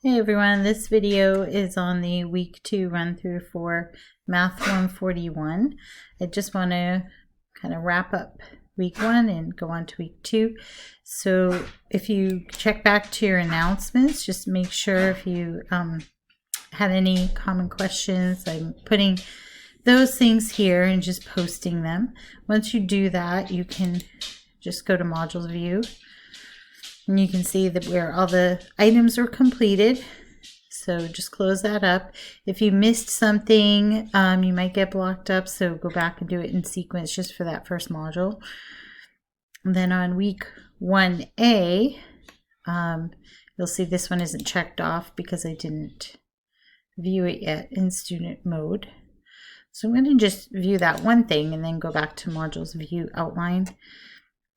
Hey everyone, this video is on the week 2 run through for Math141. I just want to kind of wrap up week 1 and go on to week 2. So if you check back to your announcements, just make sure if you had any common questions, I'm putting those things here and just posting them. Once you do that, you can just go to modules view. And you can see that where all the items are completed. So just close that up. If you missed something, you might get blocked up. So go back and do it in sequence just for that first module. And then on week 1A, you'll see this one isn't checked off because I didn't view it yet in student mode. So I'm going to just view that one thing and then go back to modules view outline.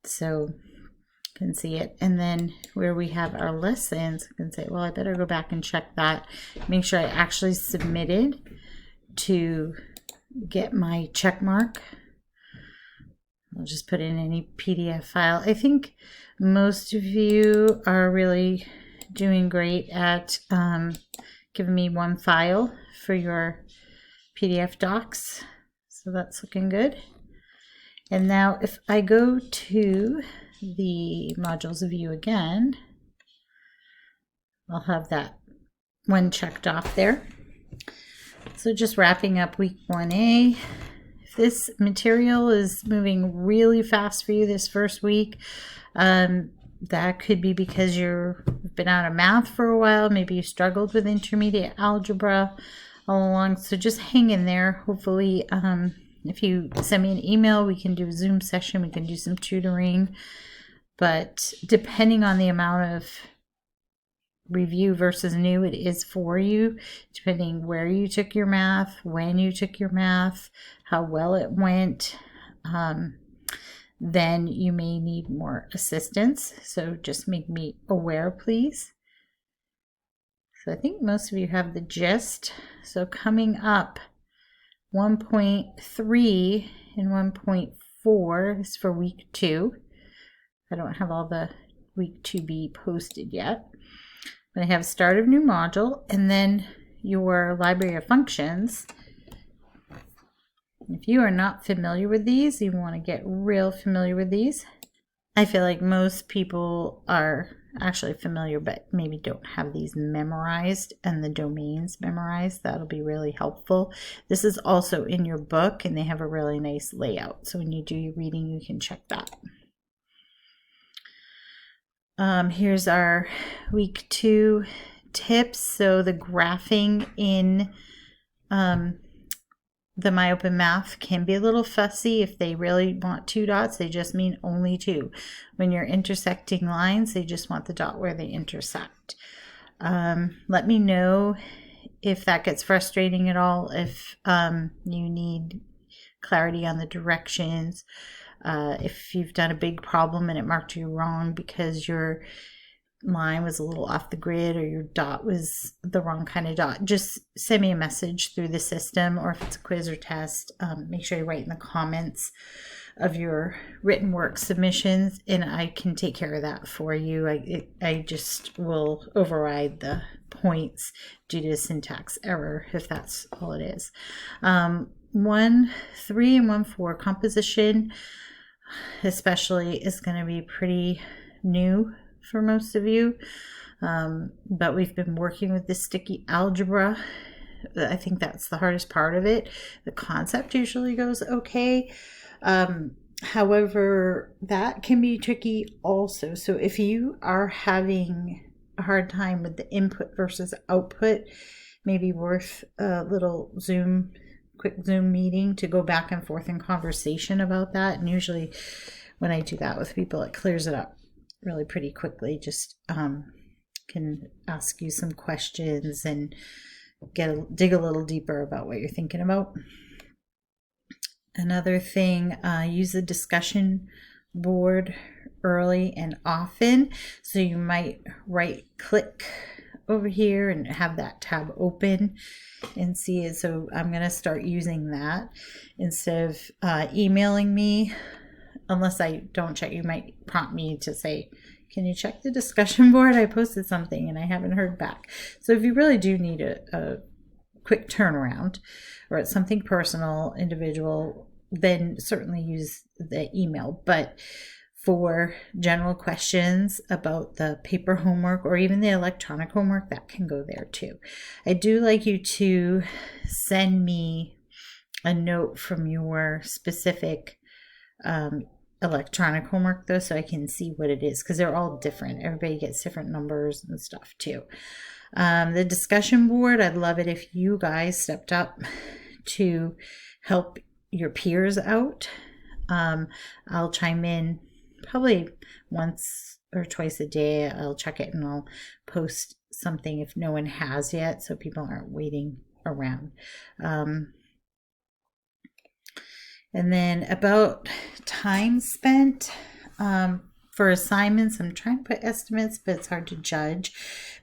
So can see it, and then where we have our lessons, I can say, well, I better go back and check that, make sure I actually submitted to get my check mark. I'll just put in any PDF file. I think most of you are really doing great at giving me one file for your PDF docs, so that's looking good. And now if I go to the modules view again, I'll have that one checked off there. So just wrapping up week 1A. If this material is moving really fast for you this first week, that could be because you've been out of math for a while. Maybe you struggled with intermediate algebra all along. So just hang in there. Hopefully, if you send me an email, we can do a Zoom session, we can do some tutoring. But depending on the amount of review versus new it is for you, depending where you took your math, when you took your math, how well it went, then you may need more assistance. So just make me aware, please. So I think most of you have the gist. So coming up, 1.3 and 1.4 is for week 2. I don't have all the week 2B posted yet. But I have start of new module and then your library of functions. If you are not familiar with these, you want to get real familiar with these. I feel like most people are actually familiar, but maybe don't have these memorized and the domains memorized. That'll be really helpful. This is also in your book and they have a really nice layout. So when you do your reading, you can check that. Here's our week 2 tips. So the graphing in the MyOpenMath can be a little fussy. If they really want 2 dots, they just mean only 2. When you're intersecting lines, they just want the dot where they intersect. Let me know if that gets frustrating at all, if you need clarity on the directions. If you've done a big problem and it marked you wrong because your line was a little off the grid or your dot was the wrong kind of dot, just send me a message through the system, or if it's a quiz or test, make sure you write in the comments of your written work submissions and I can take care of that for you. I just will override the points due to syntax error if that's all it is. 1.3 and 1.4 composition especially is going to be pretty new for most of you, but we've been working with this sticky algebra. I think that's the hardest part of it. The concept usually goes okay. However, that can be tricky also. So if you are having a hard time with the input versus output, maybe worth a little quick Zoom meeting to go back and forth in conversation about that. And usually when I do that with people, it clears it up really pretty quickly. Just can ask you some questions and dig a little deeper about what you're thinking about. Another thing, use the discussion board early and often. So you might right click over here and have that tab open and see it. So I'm going to start using that instead of emailing me. Unless I don't check, you might prompt me to say, can you check the discussion board? I posted something and I haven't heard back. So if you really do need a quick turnaround, or it's something personal, individual, then certainly use the email. But for general questions about the paper homework or even the electronic homework, that can go there too. I do like you to send me a note from your specific electronic homework though, so I can see what it is, because they're all different. Everybody gets different numbers and stuff too. The discussion board, I'd love it if you guys stepped up to help your peers out. I'll chime in probably once or twice a day. I'll check it and I'll post something if no one has yet, so people aren't waiting around. And then about time spent for assignments, I'm trying to put estimates, but it's hard to judge.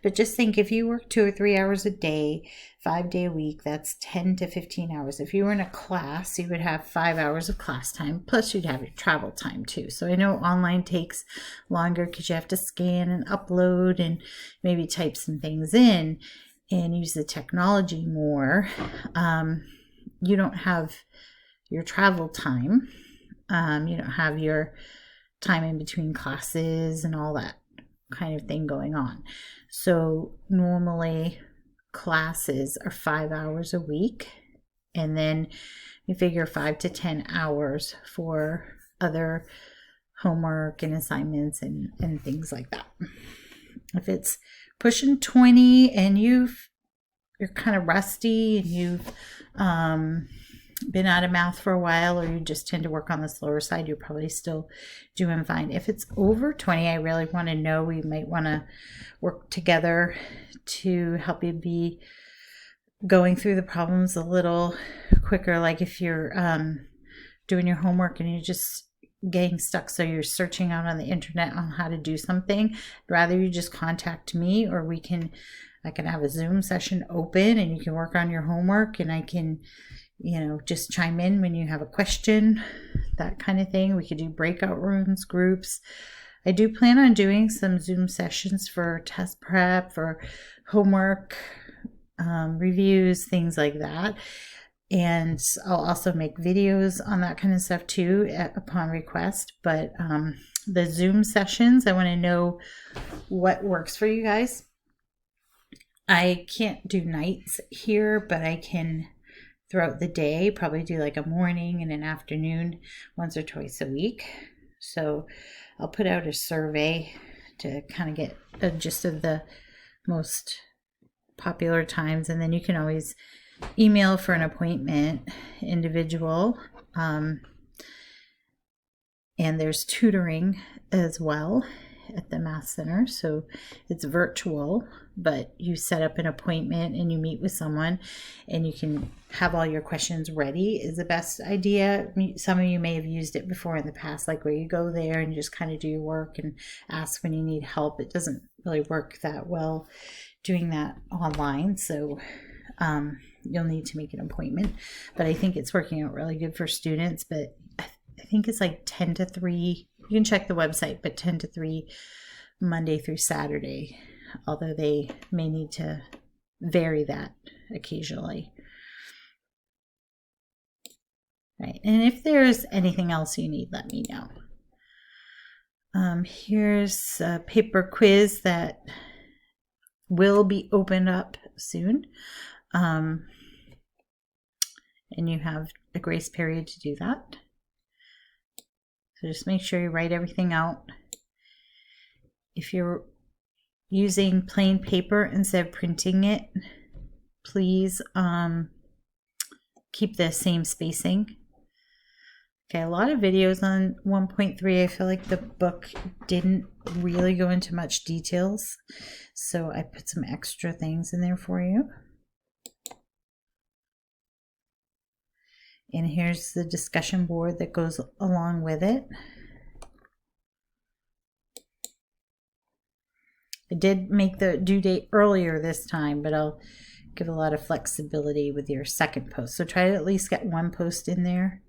But just think, if you work 2 or 3 hours a day, 5-day a week, that's 10 to 15 hours. If you were in a class, you would have 5 hours of class time, plus you'd have your travel time too. So I know online takes longer because you have to scan and upload and maybe type some things in and use the technology more. You don't have your travel time. You don't have your time in between classes and all that kind of thing going on. So normally classes are 5 hours a week, and then you figure 5 to 10 hours for other homework and assignments and things like that. If it's pushing 20 and you're kind of rusty and you've been out of math for a while, or you just tend to work on the slower side, you're probably still doing fine. If it's over 20, I really want to know. We might want to work together to help you be going through the problems a little quicker. Like if you're doing your homework and you're just getting stuck, so you're searching out on the internet on how to do something, I'd rather you just contact me, or I can have a Zoom session open and you can work on your homework, and I can just chime in when you have a question, that kind of thing. We could do breakout rooms, groups. I do plan on doing some Zoom sessions for test prep, for homework reviews, things like that. And I'll also make videos on that kind of stuff too upon request. But the Zoom sessions, I want to know what works for you guys. I can't do nights here, but I can throughout the day probably do like a morning and an afternoon once or twice a week. So I'll put out a survey to kind of get a gist of the most popular times, and then you can always email for an appointment, individual. And there's tutoring as well at the Math Center, so it's virtual, but you set up an appointment and you meet with someone, and you can have all your questions ready is the best idea. Some of you may have used it before in the past, like where you go there and you just kind of do your work and ask when you need help. It doesn't really work that well doing that online, so you'll need to make an appointment. But I think it's working out really good for students. But I think it's like 10 to 3. You can check the website, but 10 to 3 Monday through Saturday, although they may need to vary that occasionally. Right. And if there's anything else you need, let me know. Here's a paper quiz that will be opened up soon. And you have a grace period to do that. So just make sure you write everything out. If you're using plain paper instead of printing it, please keep the same spacing. Okay, a lot of videos on 1.3. I feel like the book didn't really go into much details, so I put some extra things in there for you. And here's the discussion board that goes along with it. I did make the due date earlier this time, but I'll give a lot of flexibility with your second post. So try to at least get one post in there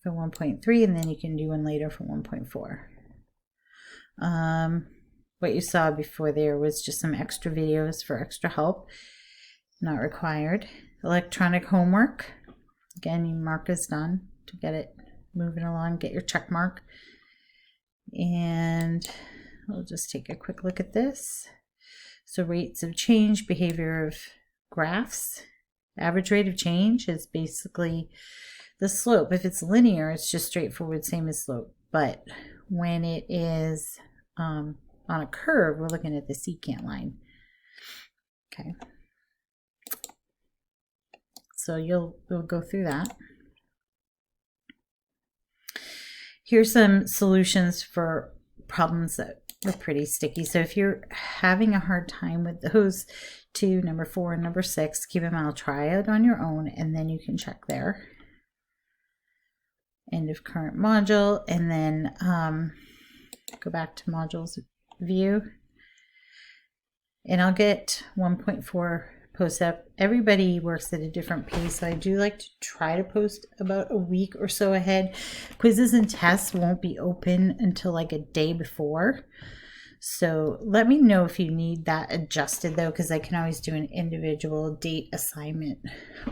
for 1.3, and then you can do one later for 1.4. what you saw before there was just some extra videos for extra help. Not required. Electronic homework. Again, you mark as done to get it moving along. Get your check mark. And we'll just take a quick look at this. So rates of change, behavior of graphs. Average rate of change is basically the slope. If it's linear, it's just straightforward, same as slope. But when it is on a curve, we're looking at the secant line. Okay. So we'll go through that. Here's some solutions for problems that are pretty sticky. So if you're having a hard time with those two, number 4 and number 6, keep them out, try it on your own, and then you can check there. End of current module, and then go back to modules view. And I'll get 1.4 posts up. Everybody works at a different pace, so I do like to try to post about a week or so ahead. Quizzes and tests won't be open until like a day before. So let me know if you need that adjusted though, because I can always do an individual date assignment,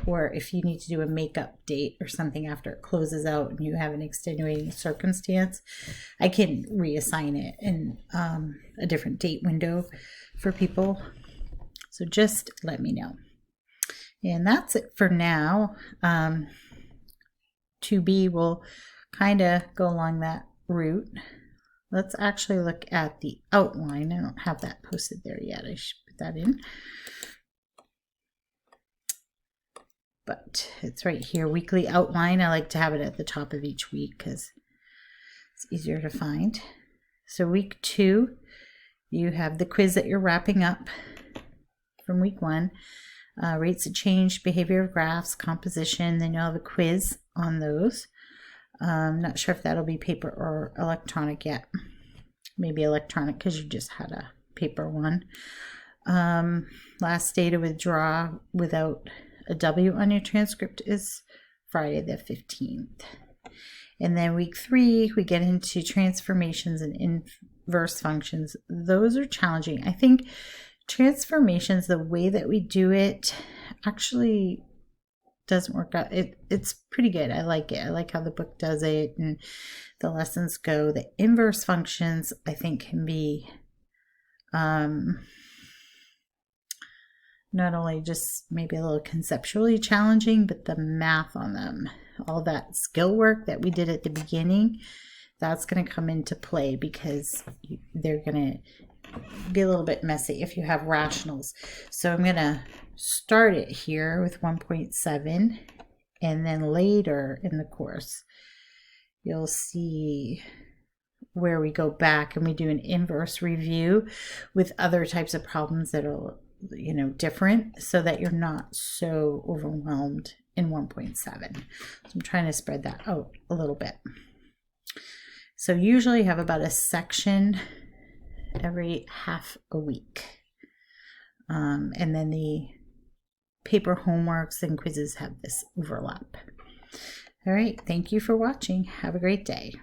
or if you need to do a makeup date or something after it closes out and you have an extenuating circumstance, I can reassign it in a different date window for people. So just let me know. And that's it for now. 2B will kind of go along that route. Let's actually look at the outline. I don't have that posted there yet. I should put that in. But it's right here, weekly outline. I like to have it at the top of each week because it's easier to find. So week 2, you have the quiz that you're wrapping up from week 1, rates of change, behavior of graphs, composition. Then you'll have a quiz on those. Not sure if that'll be paper or electronic yet. Maybe electronic because you just had a paper one. Last day to withdraw without a W on your transcript is Friday the 15th. And then week 3, we get into transformations and inverse functions. Those are challenging. I think transformations, the way that we do it, actually doesn't work out. It's pretty good. I like it. I like how the book does it and the lessons go. The inverse functions, I think, can be not only just maybe a little conceptually challenging, but the math on them, all that skill work that we did at the beginning, that's going to come into play because they're going to be a little bit messy if you have rationals. So I'm going to start it here with 1.7, and then later in the course you'll see where we go back and we do an inverse review with other types of problems that are, you know, different, so that you're not so overwhelmed in 1.7. So I'm trying to spread that out a little bit. So usually you have about a section every half a week. And then the paper homeworks and quizzes have this overlap. All right, thank you for watching. Have a great day.